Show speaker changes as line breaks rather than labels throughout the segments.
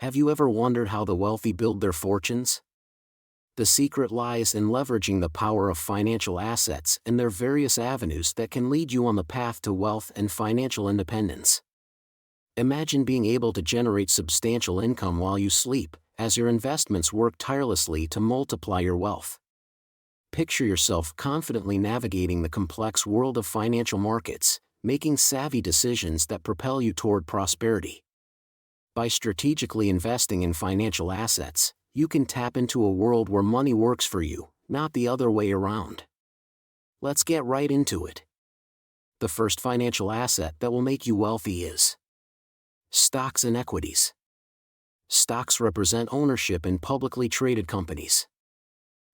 Have you ever wondered how the wealthy build their fortunes? The secret lies in leveraging the power of financial assets and their various avenues that can lead you on the path to wealth and financial independence. Imagine being able to generate substantial income while you sleep, as your investments work tirelessly to multiply your wealth. Picture yourself confidently navigating the complex world of financial markets, making savvy decisions that propel you toward prosperity. By strategically investing in financial assets, you can tap into a world where money works for you, not the other way around. Let's get right into it. The first financial asset that will make you wealthy is stocks and equities. Stocks represent ownership in publicly traded companies.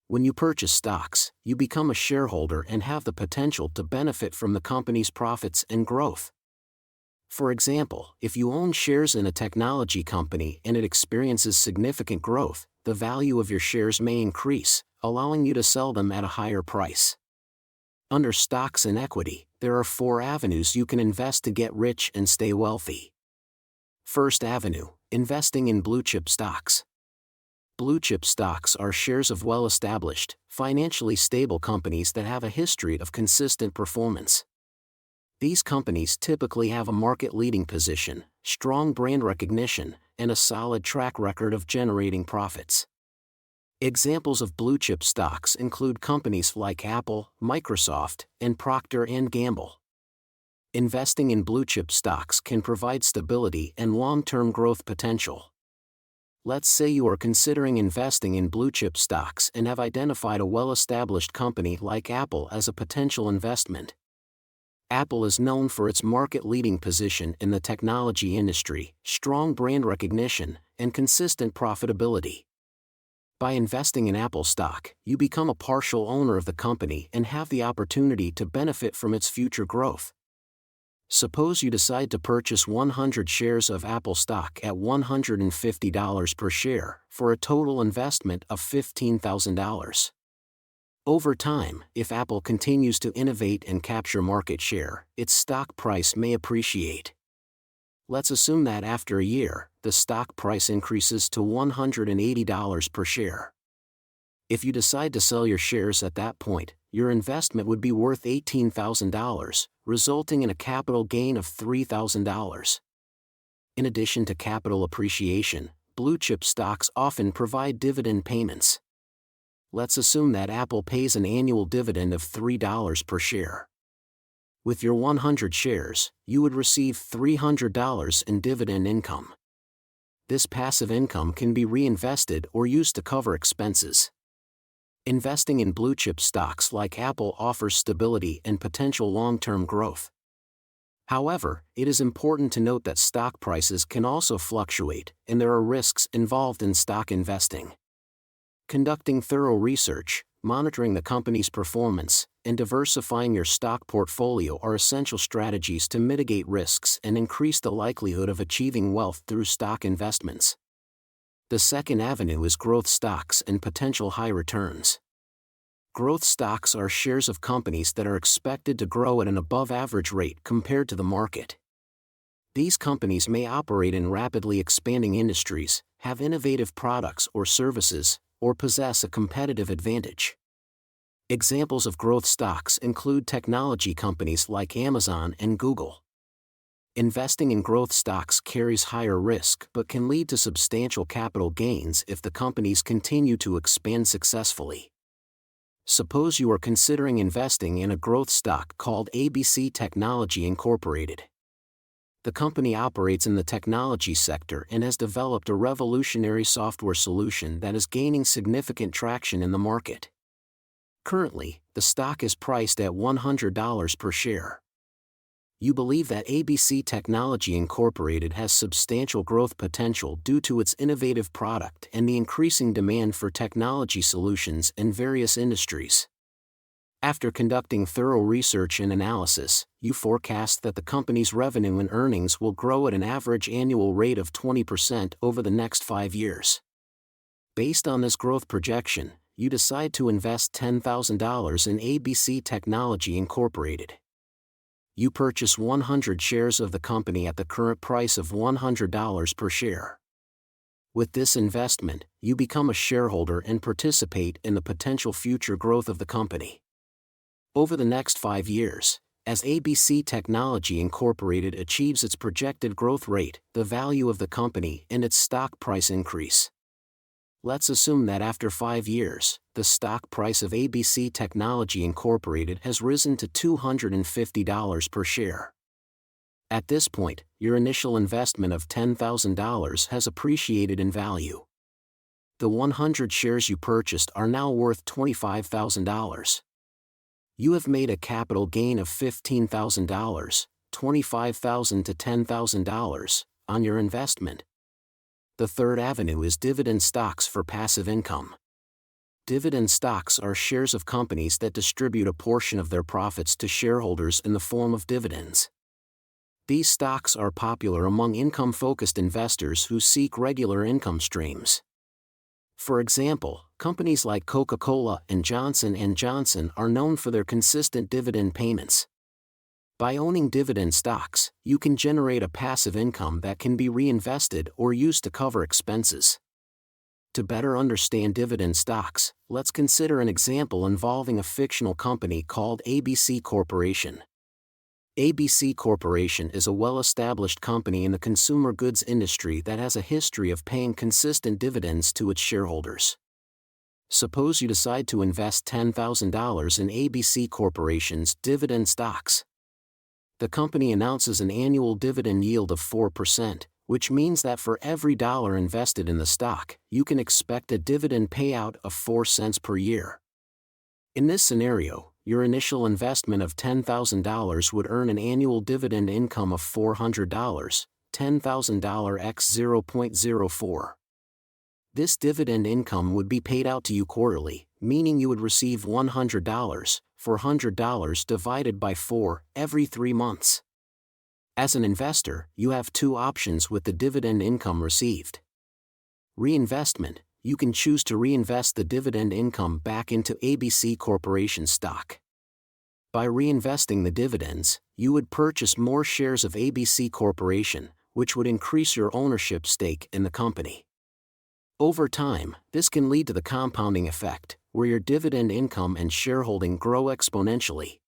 When you purchase stocks, you become a shareholder and have the potential to benefit from the company's profits and growth. For example, if you own shares in a technology company and it experiences significant growth, the value of your shares may increase, allowing you to sell them at a higher price. Under stocks and equity, there are 4 avenues you can invest to get rich and stay wealthy. First avenue, investing in blue-chip stocks. Blue-chip stocks are shares of well-established, financially stable companies that have a history of consistent performance. These companies typically have a market-leading position, strong brand recognition, and a solid track record of generating profits. Examples of blue-chip stocks include companies like Apple, Microsoft, and Procter & Gamble. Investing in blue-chip stocks can provide stability and long-term growth potential. Let's say you are considering investing in blue-chip stocks and have identified a well-established company like Apple as a potential investment. Apple is known for its market-leading position in the technology industry, strong brand recognition, and consistent profitability. By investing in Apple stock, you become a partial owner of the company and have the opportunity to benefit from its future growth. Suppose you decide to purchase 100 shares of Apple stock at $150 per share, for a total investment of $15,000. Over time, if Apple continues to innovate and capture market share, its stock price may appreciate. Let's assume that after a year, the stock price increases to $180 per share. If you decide to sell your shares at that point, your investment would be worth $18,000, resulting in a capital gain of $3,000. In addition to capital appreciation, blue-chip stocks often provide dividend payments. Let's assume that Apple pays an annual dividend of $3 per share. With your 100 shares, you would receive $300 in dividend income. This passive income can be reinvested or used to cover expenses. Investing in blue-chip stocks like Apple offers stability and potential long-term growth. However, it is important to note that stock prices can also fluctuate, and there are risks involved in stock investing. Conducting thorough research, monitoring the company's performance, and diversifying your stock portfolio are essential strategies to mitigate risks and increase the likelihood of achieving wealth through stock investments. The second avenue is growth stocks and potential high returns. Growth stocks are shares of companies that are expected to grow at an above-average rate compared to the market. These companies may operate in rapidly expanding industries, have innovative products or services, or possess a competitive advantage. Examples of growth stocks include technology companies like Amazon and Google. Investing in growth stocks carries higher risk but can lead to substantial capital gains if the companies continue to expand successfully. Suppose you are considering investing in a growth stock called ABC Technology Incorporated. The company operates in the technology sector and has developed a revolutionary software solution that is gaining significant traction in the market. Currently, the stock is priced at $100 per share. You believe that ABC Technology Incorporated has substantial growth potential due to its innovative product and the increasing demand for technology solutions in various industries. After conducting thorough research and analysis, you forecast that the company's revenue and earnings will grow at an average annual rate of 20% over the next 5 years. Based on this growth projection, you decide to invest $10,000 in ABC Technology Incorporated. You purchase 100 shares of the company at the current price of $100 per share. With this investment, you become a shareholder and participate in the potential future growth of the company. Over the next 5 years, as ABC Technology Incorporated achieves its projected growth rate, the value of the company and its stock price increase. Let's assume that after 5 years, the stock price of ABC Technology Incorporated has risen to $250 per share. At this point, your initial investment of $10,000 has appreciated in value. The 100 shares you purchased are now worth $25,000. You have made a capital gain of $15,000, $25,000 to $10,000, on your investment. The third avenue is dividend stocks for passive income. Dividend stocks are shares of companies that distribute a portion of their profits to shareholders in the form of dividends. These stocks are popular among income-focused investors who seek regular income streams. For example, companies like Coca-Cola and Johnson & Johnson are known for their consistent dividend payments. By owning dividend stocks, you can generate a passive income that can be reinvested or used to cover expenses. To better understand dividend stocks, let's consider an example involving a fictional company called ABC Corporation. ABC Corporation is a well-established company in the consumer goods industry that has a history of paying consistent dividends to its shareholders. Suppose you decide to invest $10,000 in ABC Corporation's dividend stocks. The company announces an annual dividend yield of 4%, which means that for every dollar invested in the stock, you can expect a dividend payout of 4 cents per year. In this scenario, your initial investment of $10,000 would earn an annual dividend income of $400, $10,000 x 0.04. This dividend income would be paid out to you quarterly, meaning you would receive $100, $400 divided by 4, every 3 months. As an investor, you have 2 options with the dividend income received. Reinvestment: you can choose to reinvest the dividend income back into ABC Corporation stock. By reinvesting the dividends, you would purchase more shares of ABC Corporation, which would increase your ownership stake in the company. Over time, this can lead to the compounding effect, where your dividend income and shareholding grow exponentially.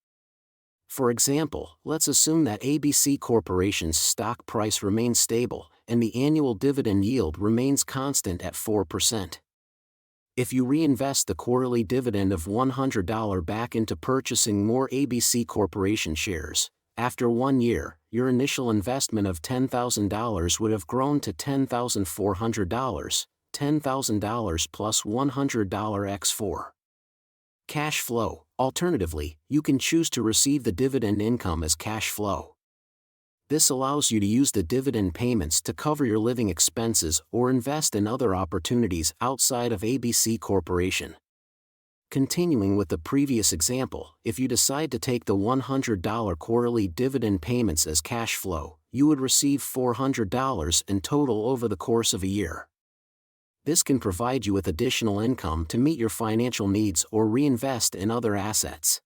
For example, let's assume that ABC Corporation's stock price remains stable, and the annual dividend yield remains constant at 4%. If you reinvest the quarterly dividend of $100 back into purchasing more ABC Corporation shares, after 1 year, your initial investment of $10,000 would have grown to $10,400, $10,000 plus $100 x 4. Cash flow: alternatively, you can choose to receive the dividend income as cash flow. This allows you to use the dividend payments to cover your living expenses or invest in other opportunities outside of ABC Corporation. Continuing with the previous example, if you decide to take the $100 quarterly dividend payments as cash flow, you would receive $400 in total over the course of a year. This can provide you with additional income to meet your financial needs or reinvest in other assets.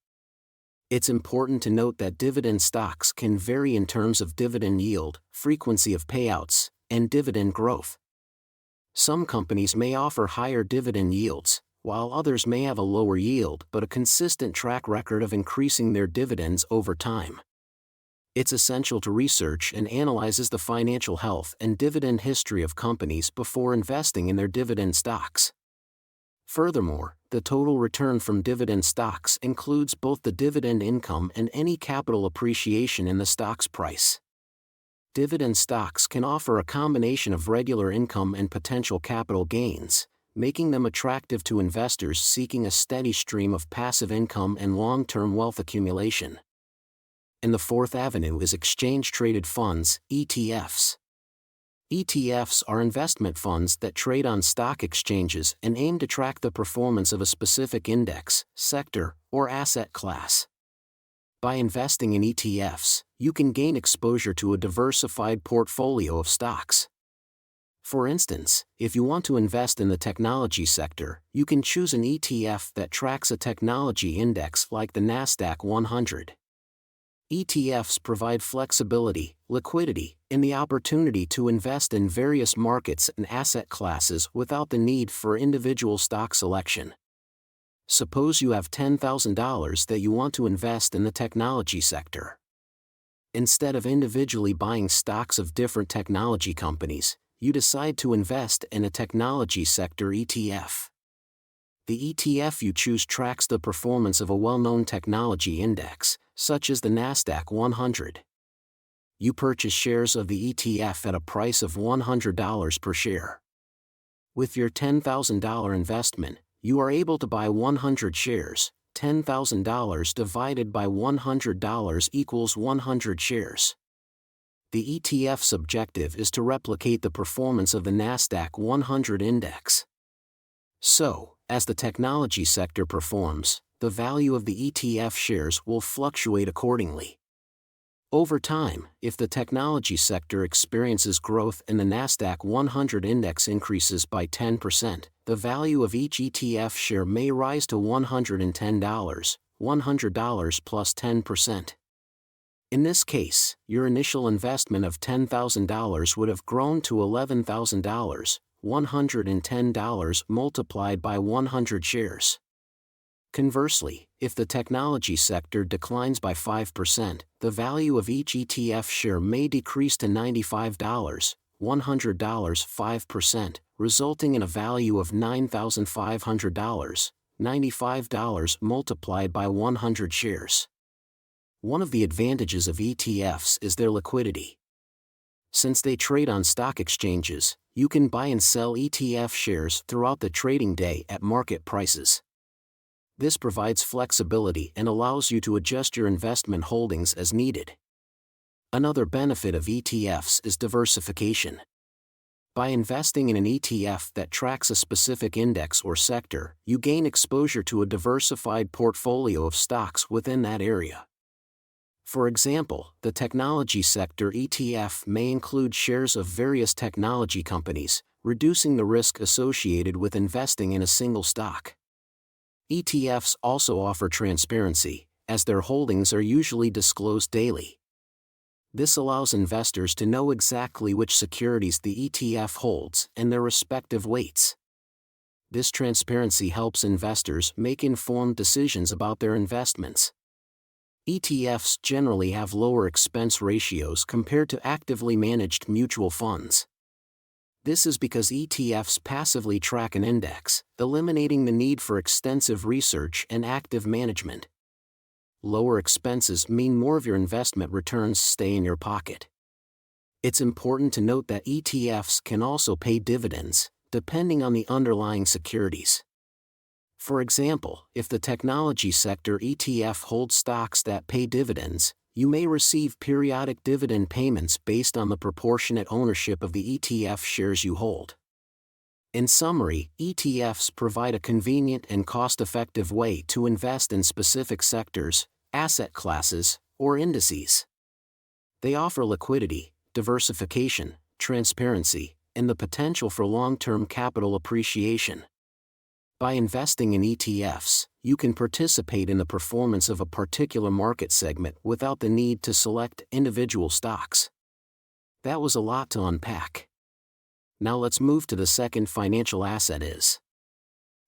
It's important to note that dividend stocks can vary in terms of dividend yield, frequency of payouts, and dividend growth. Some companies may offer higher dividend yields, while others may have a lower yield but a consistent track record of increasing their dividends over time. It's essential to research and analyze the financial health and dividend history of companies before investing in their dividend stocks. Furthermore, the total return from dividend stocks includes both the dividend income and any capital appreciation in the stock's price. Dividend stocks can offer a combination of regular income and potential capital gains, making them attractive to investors seeking a steady stream of passive income and long-term wealth accumulation. And the fourth avenue is exchange-traded funds, ETFs. ETFs are investment funds that trade on stock exchanges and aim to track the performance of a specific index, sector, or asset class. By investing in ETFs, you can gain exposure to a diversified portfolio of stocks. For instance, if you want to invest in the technology sector, you can choose an ETF that tracks a technology index like the Nasdaq 100. ETFs provide flexibility, liquidity, and the opportunity to invest in various markets and asset classes without the need for individual stock selection. Suppose you have $10,000 that you want to invest in the technology sector. Instead of individually buying stocks of different technology companies, you decide to invest in a technology sector ETF. The ETF you choose tracks the performance of a well-known technology index, such as the Nasdaq 100. You purchase shares of the ETF at a price of $100 per share. With your $10,000 investment, you are able to buy 100 shares. $10,000 divided by $100 equals 100 shares. The ETF's objective is to replicate the performance of the Nasdaq 100 index. So, as the technology sector performs, the value of the ETF shares will fluctuate accordingly. Over time, if the technology sector experiences growth and the Nasdaq 100 index increases by 10%, the value of each ETF share may rise to $110, $100 plus 10%. In this case, your initial investment of $10,000 would have grown to $11,000, $110 multiplied by 100 shares. Conversely, if the technology sector declines by 5%, the value of each ETF share may decrease to $95, $100 5%, resulting in a value of $9,500, $95 multiplied by 100 shares. One of the advantages of ETFs is their liquidity. Since they trade on stock exchanges, you can buy and sell ETF shares throughout the trading day at market prices. This provides flexibility and allows you to adjust your investment holdings as needed. Another benefit of ETFs is diversification. By investing in an ETF that tracks a specific index or sector, you gain exposure to a diversified portfolio of stocks within that area. For example, the technology sector ETF may include shares of various technology companies, reducing the risk associated with investing in a single stock. ETFs also offer transparency, as their holdings are usually disclosed daily. This allows investors to know exactly which securities the ETF holds and their respective weights. This transparency helps investors make informed decisions about their investments. ETFs generally have lower expense ratios compared to actively managed mutual funds. This is because ETFs passively track an index, eliminating the need for extensive research and active management. Lower expenses mean more of your investment returns stay in your pocket. It's important to note that ETFs can also pay dividends, depending on the underlying securities. For example, if the technology sector ETF holds stocks that pay dividends, you may receive periodic dividend payments based on the proportionate ownership of the ETF shares you hold. In summary, ETFs provide a convenient and cost-effective way to invest in specific sectors, asset classes, or indices. They offer liquidity, diversification, transparency, and the potential for long-term capital appreciation. By investing in ETFs, you can participate in the performance of a particular market segment without the need to select individual stocks. That was a lot to unpack. Now let's move to the second financial asset is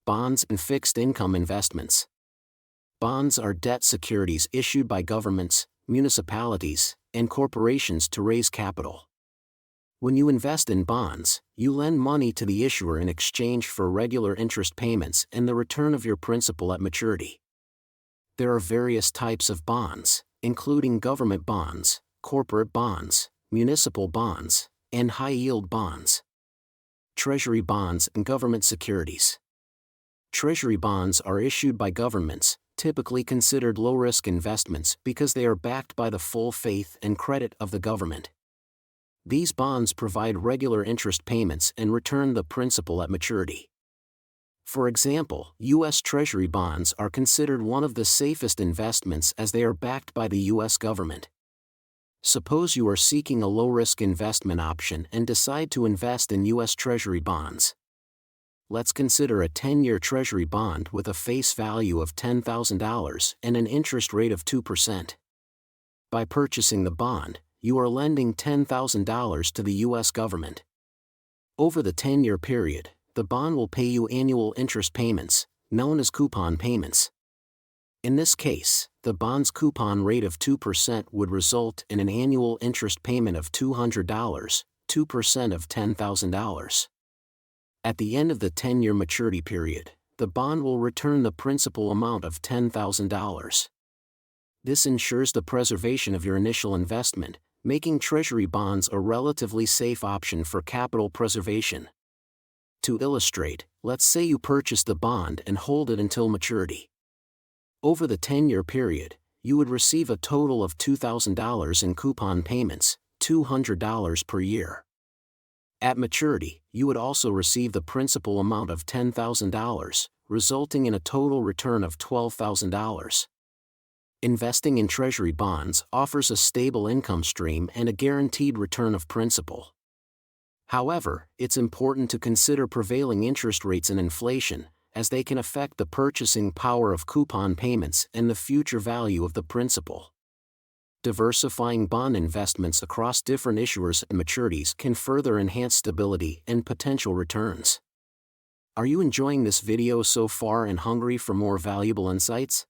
bonds and fixed income investments. Bonds are debt securities issued by governments, municipalities, and corporations to raise capital. When you invest in bonds, you lend money to the issuer in exchange for regular interest payments and the return of your principal at maturity. There are various types of bonds, including government bonds, corporate bonds, municipal bonds, and high-yield bonds. Treasury bonds and government securities. Treasury bonds are issued by governments, typically considered low-risk investments because they are backed by the full faith and credit of the government. These bonds provide regular interest payments and return the principal at maturity. For example, U.S. Treasury bonds are considered one of the safest investments as they are backed by the U.S. government. Suppose you are seeking a low-risk investment option and decide to invest in U.S. Treasury bonds. Let's consider a 10-year Treasury bond with a face value of $10,000 and an interest rate of 2%. By purchasing the bond, you are lending $10,000 to the U.S. government. Over the 10-year period, the bond will pay you annual interest payments, known as coupon payments. In this case, the bond's coupon rate of 2% would result in an annual interest payment of $200, 2% of $10,000. At the end of the 10-year maturity period, the bond will return the principal amount of $10,000. This ensures the preservation of your initial investment, making Treasury bonds a relatively safe option for capital preservation. To illustrate, let's say you purchase the bond and hold it until maturity. Over the 10-year period, you would receive a total of $2,000 in coupon payments, $200 per year. At maturity, you would also receive the principal amount of $10,000, resulting in a total return of $12,000. Investing in Treasury bonds offers a stable income stream and a guaranteed return of principal. However, it's important to consider prevailing interest rates and inflation, as they can affect the purchasing power of coupon payments and the future value of the principal. Diversifying bond investments across different issuers and maturities can further enhance stability and potential returns. Are you enjoying this video so far and hungry for more valuable insights?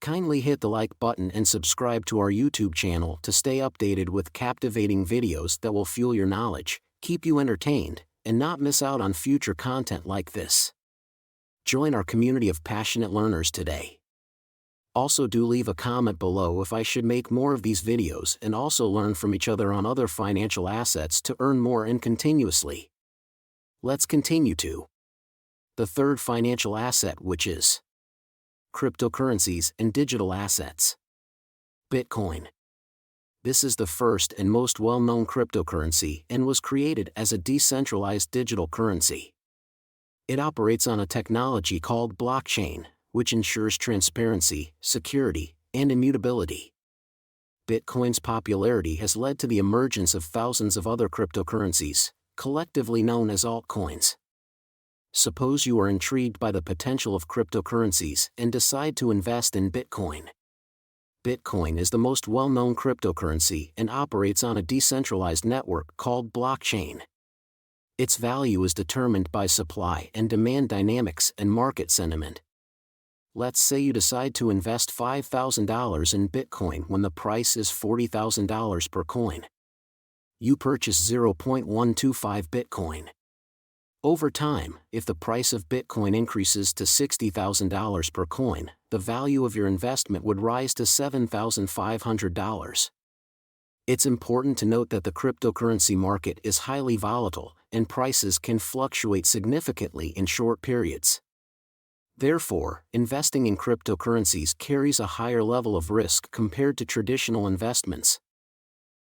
Kindly hit the like button and subscribe to our YouTube channel to stay updated with captivating videos that will fuel your knowledge, keep you entertained, and not miss out on future content like this. Join our community of passionate learners today. Also, do leave a comment below if I should make more of these videos and also learn from each other on other financial assets to earn more and continuously. Let's continue to the third financial asset, which is cryptocurrencies and digital assets. Bitcoin. This is the first and most well-known cryptocurrency and was created as a decentralized digital currency. It operates on a technology called blockchain, which ensures transparency, security, and immutability. Bitcoin's popularity has led to the emergence of thousands of other cryptocurrencies, collectively known as altcoins. Suppose you are intrigued by the potential of cryptocurrencies and decide to invest in Bitcoin. Bitcoin is the most well-known cryptocurrency and operates on a decentralized network called blockchain. Its value is determined by supply and demand dynamics and market sentiment. Let's say you decide to invest $5,000 in Bitcoin when the price is $40,000 per coin. You purchase 0.125 Bitcoin. Over time, if the price of Bitcoin increases to $60,000 per coin, the value of your investment would rise to $7,500. It's important to note that the cryptocurrency market is highly volatile, and prices can fluctuate significantly in short periods. Therefore, investing in cryptocurrencies carries a higher level of risk compared to traditional investments.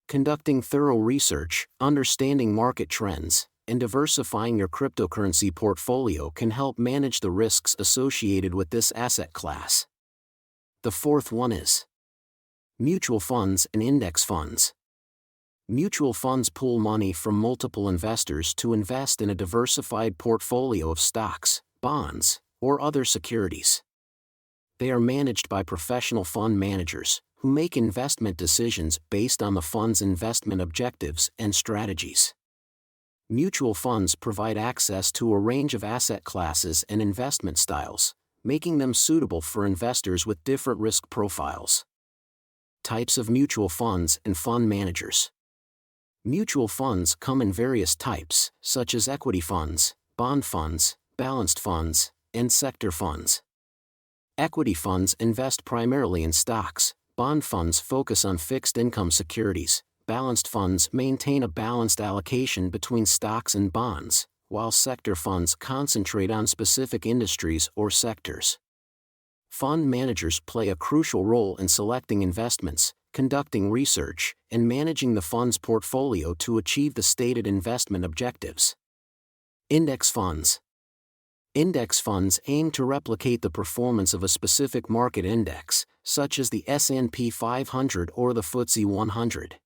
Conducting thorough research, understanding market trends, and diversifying your cryptocurrency portfolio can help manage the risks associated with this asset class. The fourth one is mutual funds and index funds. Mutual funds pool money from multiple investors to invest in a diversified portfolio of stocks, bonds, or other securities. They are managed by professional fund managers, who make investment decisions based on the fund's investment objectives and strategies. Mutual funds provide access to a range of asset classes and investment styles, making them suitable for investors with different risk profiles. Types of mutual funds and fund managers. Mutual funds come in various types, such as equity funds, bond funds, balanced funds, and sector funds. Equity funds invest primarily in stocks, bond funds focus on fixed income securities, balanced funds maintain a balanced allocation between stocks and bonds, while sector funds concentrate on specific industries or sectors. Fund managers play a crucial role in selecting investments, conducting research, and managing the fund's portfolio to achieve the stated investment objectives. Index funds. Index funds aim to replicate the performance of a specific market index, such as the S&P 500 or the FTSE 100.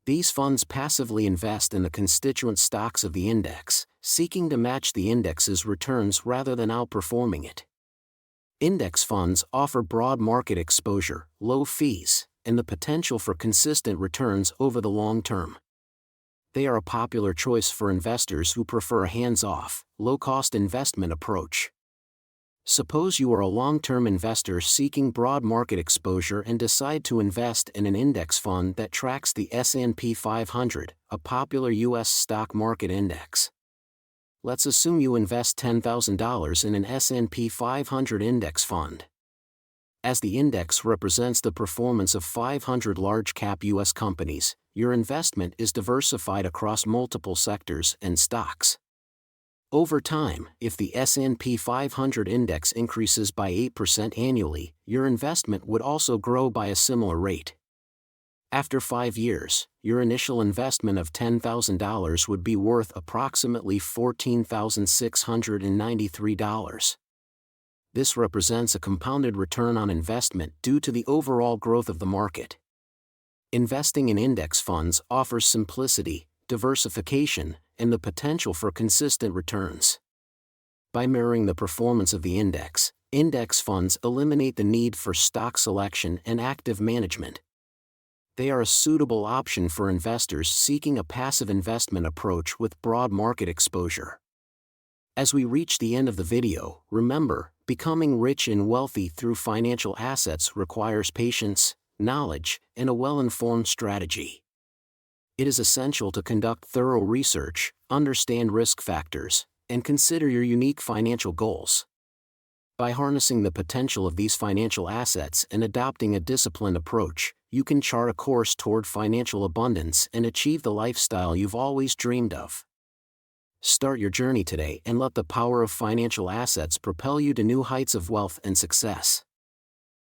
These funds passively invest in the constituent stocks of the index, seeking to match the index's returns rather than outperforming it. Index funds offer broad market exposure, low fees, and the potential for consistent returns over the long term. They are a popular choice for investors who prefer a hands-off, low-cost investment approach. Suppose you are a long-term investor seeking broad market exposure and decide to invest in an index fund that tracks the S&P 500, a popular U.S. stock market index. Let's assume you invest $10,000 in an S&P 500 index fund. As the index represents the performance of 500 large-cap U.S. companies, your investment is diversified across multiple sectors and stocks. Over time, if the S&P 500 index increases by 8% annually, your investment would also grow by a similar rate. After 5 years, your initial investment of $10,000 would be worth approximately $14,693. This represents a compounded return on investment due to the overall growth of the market. Investing in index funds offers simplicity, diversification, and the potential for consistent returns. By mirroring the performance of the index funds eliminate the need for stock selection and active management. They are a suitable option for investors seeking a passive investment approach with broad market exposure. As we reach the end of the video, remember, becoming rich and wealthy through financial assets requires patience, knowledge, and a well-informed strategy. It is essential to conduct thorough research, understand risk factors, and consider your unique financial goals. By harnessing the potential of these financial assets and adopting a disciplined approach, you can chart a course toward financial abundance and achieve the lifestyle you've always dreamed of. Start your journey today and let the power of financial assets propel you to new heights of wealth and success.